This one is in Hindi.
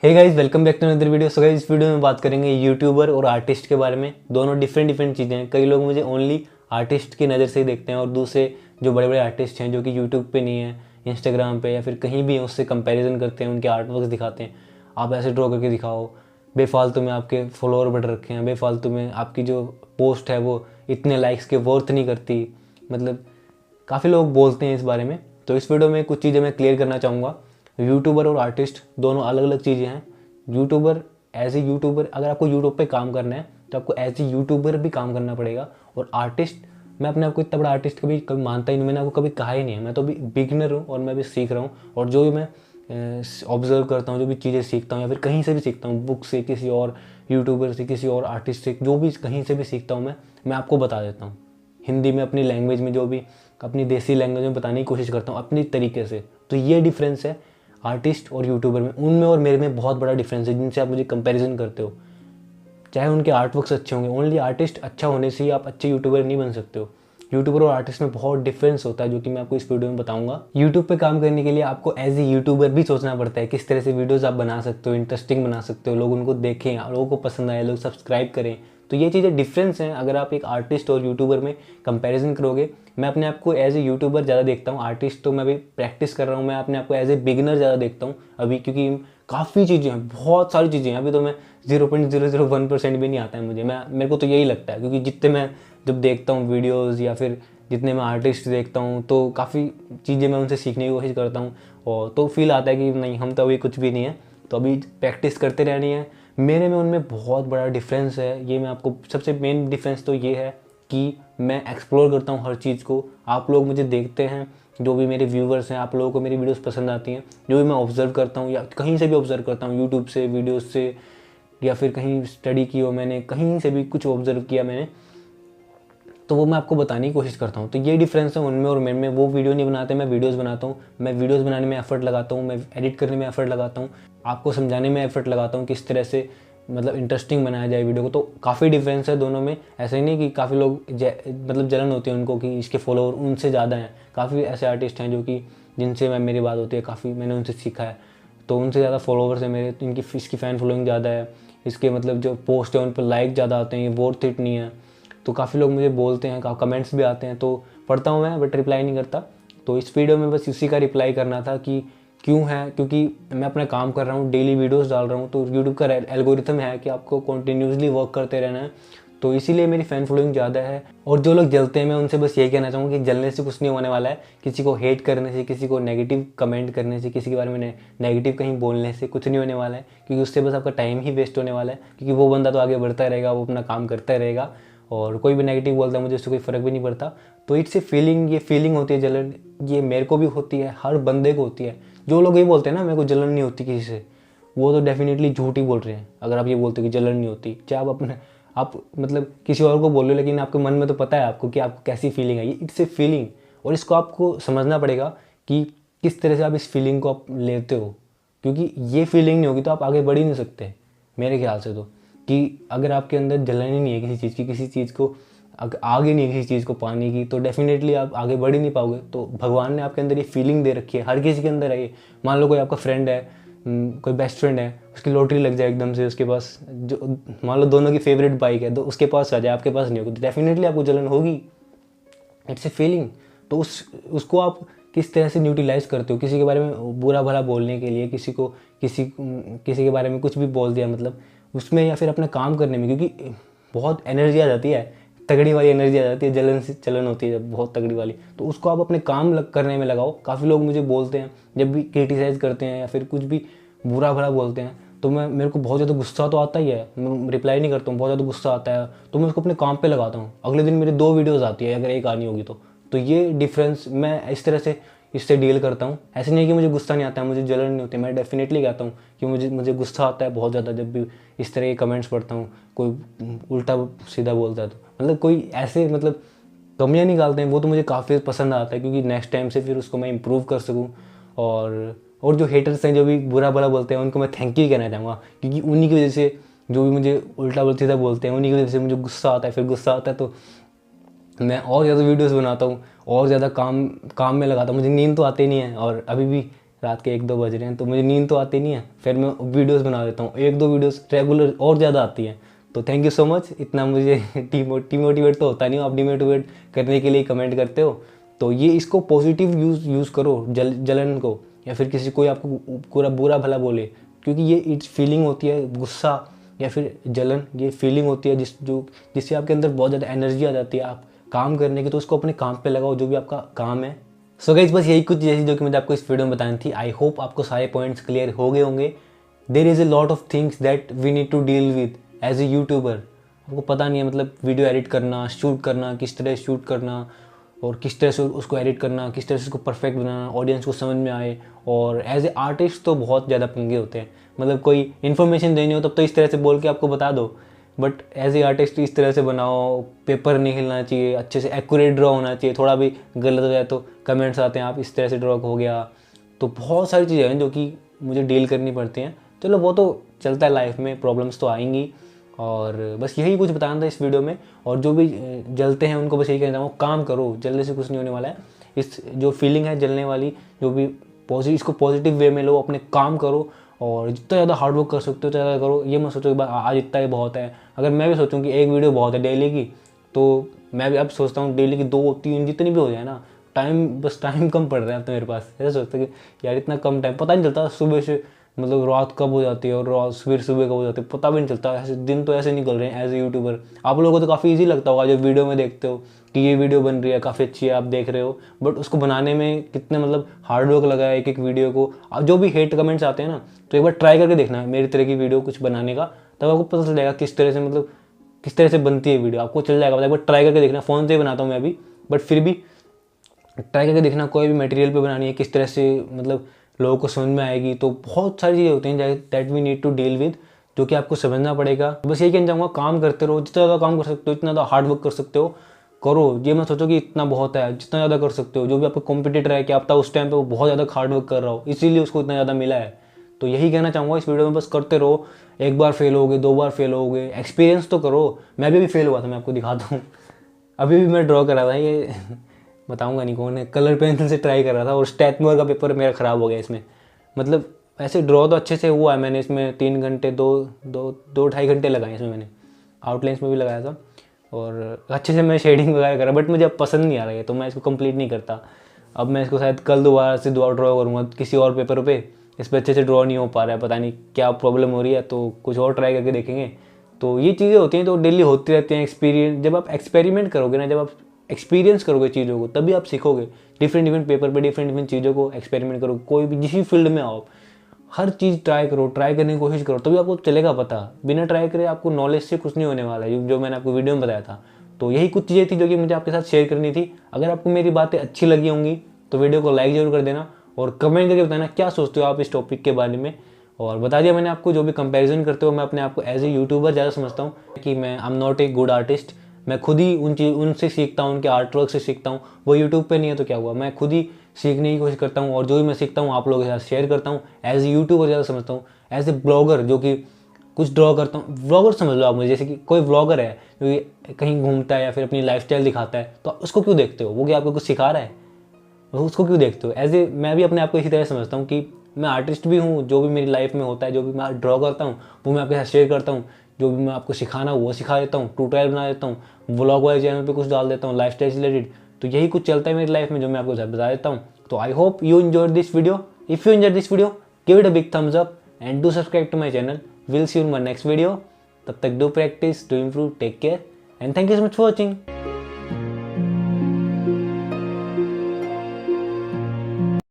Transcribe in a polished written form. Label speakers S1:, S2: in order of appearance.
S1: Hey guys, welcome back to another video. So guys, इस वीडियो में बात करेंगे यूट्यूबर और आर्टिस्ट के बारे में। दोनों डिफरेंट चीज़ें हैं। कई लोग मुझे ओनली आर्टिस्ट की नज़र से ही देखते हैं और दूसरे जो बड़े बड़े आर्टिस्ट हैं जो कि यूट्यूब पे नहीं है, इंस्टाग्राम पे या फिर कहीं भी हैं, उससे कंपैरिजन करते हैं, उनके आर्ट वर्क दिखाते हैं। आप ऐसे ड्रॉ करके दिखाओ, बेफालतू में आपके फॉलोअर बढ़ रखे हैं, बेफालतू में आपकी जो पोस्ट है वो इतने लाइक्स के वर्थ नहीं करती। मतलब काफ़ी लोग बोलते हैं इस बारे में। तो इस वीडियो में कुछ चीज़ें मैं क्लियर करना चाहूँगा। यूट्यूबर और आर्टिस्ट दोनों अलग अलग चीज़ें हैं। यूट्यूबर एज ए यूट्यूबर, अगर आपको यूट्यूब पे काम करना है तो आपको एज ए यूट्यूबर भी काम करना पड़ेगा। और आर्टिस्ट, मैं अपने आप को इतना बड़ा आर्टिस्ट कभी कभी मानता ही नहीं, मैंने आपको कभी कहा ही नहीं है। मैं तो अभी बिगिनर हूँ और मैं भी सीख रहा हूँ। और जो भी मैं ऑब्जर्व करता हूँ, जो भी चीज़ें सीखता हूँ या फिर कहीं से भी सीखता हूँ, बुक से, किसी और यूट्यूबर से, किसी और आर्टिस्ट से, जो भी कहीं से भी सीखता हूँ मैं आपको बता देता हूँ। हिंदी में, अपनी लैंग्वेज में, जो भी अपनी देसी लैंग्वेज में बताने की कोशिश करता हूँ अपनी तरीके से। तो ये डिफरेंस है आर्टिस्ट और यूट्यूबर में। उनमें और मेरे में बहुत बड़ा डिफरेंस है जिनसे आप मुझे कंपैरिजन करते हो। चाहे उनके आर्ट वर्क्स अच्छे होंगे, ओनली आर्टिस्ट अच्छा होने से ही आप अच्छे यूट्यूबर नहीं बन सकते हो। यूट्यूबर और आर्टिस्ट में बहुत डिफरेंस होता है, जो कि मैं आपको इस वीडियो में बताऊंगा। यूट्यूब पे काम करने के लिए आपको एज ए यूट्यूबर भी सोचना पड़ता है किस तरह से वीडियोस आप बना सकते हो, इंटरेस्टिंग बना सकते हो, लोग उनको देखें, लोगों को पसंद आए, लोग सब्सक्राइब करें। तो ये चीज़ें डिफरेंस हैं। अगर आप एक आर्टिस्ट और यूट्यूबर में कंपैरिजन करोगे, मैं अपने आप को एज ए यूट्यूबर ज़्यादा देखता हूँ। आर्टिस्ट तो मैं अभी प्रैक्टिस कर रहा हूँ, मैं अपने आप को एज ए बिगिनर ज़्यादा देखता हूँ अभी, क्योंकि काफ़ी चीज़ें हैं, बहुत सारी चीज़ें हैं। अभी तो मैं 0.001% भी नहीं आता है मुझे। मेरे को तो यही लगता है, क्योंकि जितने मैं जब देखता हूँ वीडियोज़ या फिर जितने मैं आर्टिस्ट देखता हूँ, तो काफ़ी चीज़ें मैं उनसे सीखने की कोशिश करता हूँ। और तो फील आता है कि नहीं, हम तो अभी कुछ भी नहीं है, तो अभी प्रैक्टिस करते रहनी है। मेरे में उनमें बहुत बड़ा डिफरेंस है। ये मैं आपको, सबसे मेन डिफरेंस तो ये है कि मैं एक्सप्लोर करता हूँ हर चीज़ को। आप लोग मुझे देखते हैं, जो भी मेरे व्यूवर्स हैं, आप लोगों को मेरी वीडियोस पसंद आती हैं। जो भी मैं ऑब्जर्व करता हूँ या कहीं से भी ऑब्जर्व करता हूँ, यूट्यूब से, वीडियोस से, या फिर कहीं स्टडी की हो मैंने, कहीं से भी कुछ ऑब्जर्व किया मैंने, तो वो मैं आपको बताने की कोशिश करता हूँ। तो ये डिफरेंस है उनमें और मेरे में। वो वीडियो नहीं बनाते, मैं वीडियोस बनाता हूँ। मैं वीडियोस बनाने में एफर्ट लगाता हूँ, मैं एडिट करने में एफर्ट लगाता हूँ, आपको समझाने में एफर्ट लगाता हूँ किस तरह से मतलब इंटरेस्टिंग बनाया जाए वीडियो को। तो काफ़ी डिफरेंस है दोनों में। ऐसे ही नहीं कि काफ़ी लोग मतलब जलन होती है उनको कि इसके फॉलोअर उनसे ज़्यादा हैं। काफ़ी ऐसे आर्टिस्ट हैं जो कि जिनसे मेरी बात होती है, काफ़ी मैंने उनसे सीखा है, तो उनसे ज़्यादा फॉलोवर्स हैं मेरे, तो इसकी फ़ैन फॉलोइंग ज़्यादा है, इसके मतलब जो पोस्ट है उन पर लाइक ज़्यादा आते हैं, ये वर्थ इट नहीं है। तो काफ़ी लोग मुझे बोलते हैं, कमेंट्स भी आते हैं, तो पढ़ता हूँ मैं, बट रिप्लाई नहीं करता। तो इस वीडियो में बस उसी का रिप्लाई करना था कि क्यों है, क्योंकि मैं अपना काम कर रहा हूँ, डेली वीडियोस डाल रहा हूँ। तो यूट्यूब का एल्गोरिथम है कि आपको कंटिन्यूसली वर्क करते रहना है, तो इसीलिए मेरी फ़ैन फॉलोइंग ज़्यादा है। और जो लोग जलते हैं, मैं उनसे बस यही कहना चाहूँगा कि जलने से कुछ नहीं होने वाला है। किसी को हेट करने से, किसी को नेगेटिव कमेंट करने से, किसी के बारे में नेगेटिव कहीं बोलने से कुछ नहीं होने वाला है, क्योंकि उससे बस आपका टाइम ही वेस्ट होने वाला है। क्योंकि वो बंदा तो आगे बढ़ता रहेगा, वो अपना काम करता रहेगा, और कोई भी नेगेटिव बोलता है मुझे उससे कोई फ़र्क भी नहीं पड़ता। तो इट्स ए फीलिंग, ये फीलिंग होती है जलन, ये मेरे को भी होती है, हर बंदे को होती है। जो लोग ये बोलते हैं ना मेरे को जलन नहीं होती किसी से, वो तो डेफिनेटली झूठ ही बोल रहे हैं। अगर आप ये बोलते हो कि जलन नहीं होती, चाहे आप मतलब किसी और को बोल रहे हो, लेकिन आपके मन में तो पता है आपको कि आपको कैसी फीलिंग है। ये इट्स ए फीलिंग, और इसको आपको समझना पड़ेगा कि किस तरह से आप इस फीलिंग को आप लेते हो। क्योंकि ये फीलिंग नहीं होगी तो आप आगे बढ़ ही नहीं सकते मेरे ख्याल से। तो कि अगर आपके अंदर जलन ही नहीं है किसी चीज़ की, किसी चीज़ को आगे नहीं है किसी चीज़ को पाने की, तो डेफिनेटली आप आगे बढ़ ही नहीं पाओगे। तो भगवान ने आपके अंदर ये फीलिंग दे रखी है, हर किसी के अंदर है ये। मान लो कोई आपका फ्रेंड है, कोई बेस्ट फ्रेंड है, उसकी लॉटरी लग जाए एकदम से, उसके पास जो मान लो दोनों की फेवरेट बाइक है, तो उसके पास आ जाए, आपके पास नहीं होगी, तो डेफिनेटली आपको जलन होगी। It's a feeling. तो उसको आप किस तरह से न्यूट्रलाइज करते हो। किसी के बारे में बुरा भला बोलने के लिए, किसी के बारे में कुछ भी बोल दिया मतलब उसमें, या फिर अपना काम करने में, क्योंकि बहुत एनर्जी आ जाती है, तगड़ी वाली एनर्जी आ जाती है, जलन से चलन होती है जब बहुत तगड़ी वाली, तो उसको आप अपने काम करने में लगाओ। काफ़ी लोग मुझे बोलते हैं, जब भी क्रिटिसाइज़ करते हैं या फिर कुछ भी बुरा भला बोलते हैं, तो मेरे को बहुत ज़्यादा गुस्सा तो आता ही है, मैं रिप्लाई नहीं करता हूँ, बहुत ज़्यादा गुस्सा आता है, तो मैं उसको अपने काम पे लगाता हूँ। अगले दिन मेरी 2 वीडियोज़ आती है, अगर एक आनी होगी तो ये डिफरेंस मैं इस तरह से इससे डील करता हूँ। ऐसे नहीं कि मुझे गुस्सा नहीं आता है, मुझे जलन नहीं होती, मैं डेफिनेटली कहता हूँ कि मुझे गुस्सा आता है बहुत ज़्यादा जब भी इस तरह के कमेंट्स पढ़ता हूँ, कोई उल्टा सीधा बोलता है, तो मतलब कोई ऐसे मतलब कमियाँ निकालते हैं, वो तो मुझे काफ़ी पसंद आता है, क्योंकि नेक्स्ट टाइम से फिर उसको मैं इम्प्रूव कर सकूँ। और जो हेटर्स हैं, जो भी बुरा भला बोलते हैं, उनको मैं थैंक यू कहना चाहूँगा, क्योंकि उन्हीं की वजह से, जो भी मुझे उल्टा सीधा बोलते हैं, उन्हीं की वजह से मुझे गुस्सा आता है। फिर गुस्सा आता है तो मैं और ज़्यादा वीडियोस बनाता हूँ, और ज़्यादा काम में लगाता हूँ। मुझे नींद तो आती नहीं है, और अभी भी रात के 1-2 बज रहे हैं तो मुझे नींद तो आती नहीं है, फिर मैं वीडियोज़ बना देता हूँ, 1-2 वीडियोज़ रेगुलर और ज़्यादा आती हैं। तो थैंक यू सो मच, इतना मुझे डिमोटिवेट तो होता नहीं हो, आप डिमोटिवेट करने के लिए कमेंट करते हो। तो ये इसको पॉजिटिव यूज़ करो, जलन को, या फिर किसी कोई आपको पूरा बुरा भला बोले, क्योंकि ये इट्स फीलिंग होती है, गुस्सा या फिर जलन, ये फीलिंग होती है जिससे आपके अंदर बहुत ज़्यादा एनर्जी आ जाती है आप काम करने की। तो उसको अपने काम पे लगाओ, जो भी आपका काम है। सो गाइस, बस यही कुछ चीज़ें जो कि मुझे आपको इस वीडियो में बतानी थी। आई होप आपको सारे पॉइंट्स क्लियर हो गए होंगे। There is a lot of things that we need to deal with as a YouTuber. आपको पता नहीं है, मतलब वीडियो एडिट करना, शूट करना, किस तरह शूट करना और किस तरह से उसको एडिट करना, किस तरह से उसको परफेक्ट बनाना, ऑडियंस को समझ में आए। और एज ए आर्टिस्ट तो बहुत ज़्यादा पंगे होते हैं, मतलब कोई इन्फॉर्मेशन देनी हो तब तो इस तरह से बोल के आपको बता दो, बट एज ए आर्टिस्ट इस तरह से बनाओ, पेपर नहीं हिलना चाहिए, अच्छे से एक्यूरेट ड्रॉ होना चाहिए, थोड़ा भी गलत हो जाए तो कमेंट्स आते हैं आप इस तरह से ड्रॉ हो गया। तो बहुत सारी चीज़ें हैं जो कि मुझे डील करनी पड़ती हैं। चलो वो तो चलता है लाइफ में, प्रॉब्लम्स तो आएंगी। और बस यही कुछ बताना था इस वीडियो में। और जो भी जलते हैं उनको बस यही कहना चाहूँगा, काम करो, जलने से कुछ नहीं होने वाला है। इस जो फीलिंग है जलने वाली, जो भी इसको पॉजिटिव वे में लो, अपने काम करो और जितना ज़्यादा हार्ड वर्क कर सकते हो ज़्यादा करो। ये मत सोचो कि आज इतना ही बहुत है। अगर मैं भी सोचूं कि एक वीडियो बहुत है डेली की, तो मैं भी अब सोचता हूँ डेली की 2-3 जितनी भी हो जाए ना, बस टाइम कम पड़ रहा है अब तो मेरे पास। ऐसा सोचता कि यार इतना कम टाइम, पता नहीं चलता सुबह से, मतलब रात कब हो जाती है और रात फिर सुबह कब हो जाती है, पता भी नहीं चलता। ऐसे दिन तो ऐसे निकल रहे हैं एज ए यूट्यूबर। आप लोगों को तो काफ़ी ईजी लगता होगा जो वीडियो में देखते हो कि ये वीडियो बन रही है, काफ़ी अच्छी है, आप देख रहे हो, बट उसको बनाने में कितने मतलब हार्ड वर्क लगा है एक वीडियो को। अब जो भी हेट कमेंट्स आते हैं ना, तो एक बार ट्राई करके देखना है मेरी तरह की वीडियो कुछ बनाने का, तब आपको पता चल जाएगा किस तरह से, मतलब किस तरह से बनती है वीडियो, आपको चल जाएगा। एक बार ट्राई करके देखना। फ़ोन से ही बनाता हूँ मैं भी, बट फिर भी ट्राई करके देखना कोई भी मटेरियल पे बनानी है, किस तरह से मतलब लोगों को समझ में आएगी। तो बहुत सारी चीज़ें होती हैं that we need to deal with, जो कि आपको समझना पड़ेगा। बस यही कहना चाहूँगा, काम करते रहो, जितना ज़्यादा काम कर सकते हो, इतना ज़्यादा हार्ड वर्क कर सकते हो करो। ये मत सोचो कि इतना बहुत है, जितना ज़्यादा कर सकते हो। जो भी आपको कॉम्पिटिटर है, कि आप उस टाइम पे वो बहुत ज़्यादा हार्ड वर्क कर रहा हो, इसीलिए उसको इतना ज़्यादा मिला है। तो यही कहना चाहूँगा इस वीडियो में, बस करते रहो। एक बार फेल हो गए, 2 बार फेल हो गए, एक्सपीरियंस तो करो। मैं भी फेल हुआ था, मैं आपको दिखाता हूँ। अभी भी मैं ड्रॉ कर रहा था, ये बताऊंगा नहीं कौन है, कलर पेंसिल से ट्राई कर रहा था और स्टेटमोर का पेपर मेरा ख़राब हो गया इसमें। मतलब ऐसे ड्रॉ तो अच्छे से हुआ है, मैंने इसमें 3 घंटे 2-2.5 घंटे लगाए इसमें मैंने, आउटलाइंस में भी लगाया था और अच्छे से मैं शेडिंग वगैरह करा, बट मुझे अब पसंद नहीं आ रहा है तो मैं इसको कंप्लीट नहीं करता। अब मैं इसको शायद कल दोबारा से ड्रॉ करूँगा किसी और पेपर पे। इस पर अच्छे से ड्रॉ नहीं हो पा रहा है, पता नहीं क्या प्रॉब्लम हो रही है, तो कुछ और ट्राई करके देखेंगे। तो ये चीज़ें होती हैं, तो डेली होती रहती हैं। एक्सपीरियंस, जब आप एक्सपेरिमेंट करोगे ना, जब आप एक्सपीरियंस करोगे चीज़ों को, तभी आप सीखोगे। डिफरेंट पेपर पे डिफरेंट चीज़ों को एक्सपेरिमेंट करो, कोई भी जिस फील्ड में आओ, हर चीज़ ट्राई करो, ट्राई करने की कोशिश करो, तभी आपको चलेगा पता। बिना ट्राई करे आपको नॉलेज से कुछ नहीं होने वाला है, जो मैंने आपको वीडियो में बताया था। तो यही कुछ चीज़ें थी जो कि मुझे आपके साथ शेयर करनी थी। अगर आपको मेरी बातें अच्छी लगी होंगी तो वीडियो को लाइक जरूर कर देना और कमेंट करके बताना क्या सोचते हो आप इस टॉपिक के बारे में। और बता दिया मैंने आपको, जो भी कंपैरिजन करते हो, मैं अपने आप को एज ए यूट्यूबर ज़्यादा समझता हूँ कि मैं I am not a good artist. मैं खुद ही उनसे सीखता हूँ, उनके आर्ट वर्क से सीखता हूँ। वो यूट्यूब पे नहीं है तो क्या हुआ, मैं खुद ही सीखने की कोशिश करता हूँ और जो भी मैं सीखता हूँ आप लोगों के साथ शेयर करता हूँ। एज ए यूट्यूबर ज़्यादा समझता हूँ, एज ए ब्लॉगर जो कि कुछ ड्रॉ करता हूँ। व्लॉगर समझ लो आप मुझे, जैसे कि कोई व्लॉगर है जो कि कहीं घूमता है या फिर अपनी लाइफस्टाइल दिखाता है, तो उसको क्यों देखते हो? वो क्या आपको कुछ सिखा रहा है? उसको क्यों देखते हो? एज ए मैं भी अपने आप को इसी तरह समझता हूँ कि मैं आर्टिस्ट भी हूँ। जो भी मेरी लाइफ में होता है, जो भी मैं ड्रॉ करता हूँ, वो मैं आपके साथ शेयर करता हूँ। जो भी मैं आपको सिखाना वो सिखा देता हूँ, ट्यूटोरियल बना देता हूँ, व्लॉग वाले चैनल पे कुछ डाल देता हूँ लाइफस्टाइल से रिलेटेड। तो यही कुछ चलता है मेरी लाइफ में, जो मैं आपको बता देता हूँ। तो I hope you enjoy this video. If you enjoy this video, give it a big thumbs up and do subscribe to my channel. Will see you in my next video. तब तक do practice, do improve, take care and thank you so much for watching.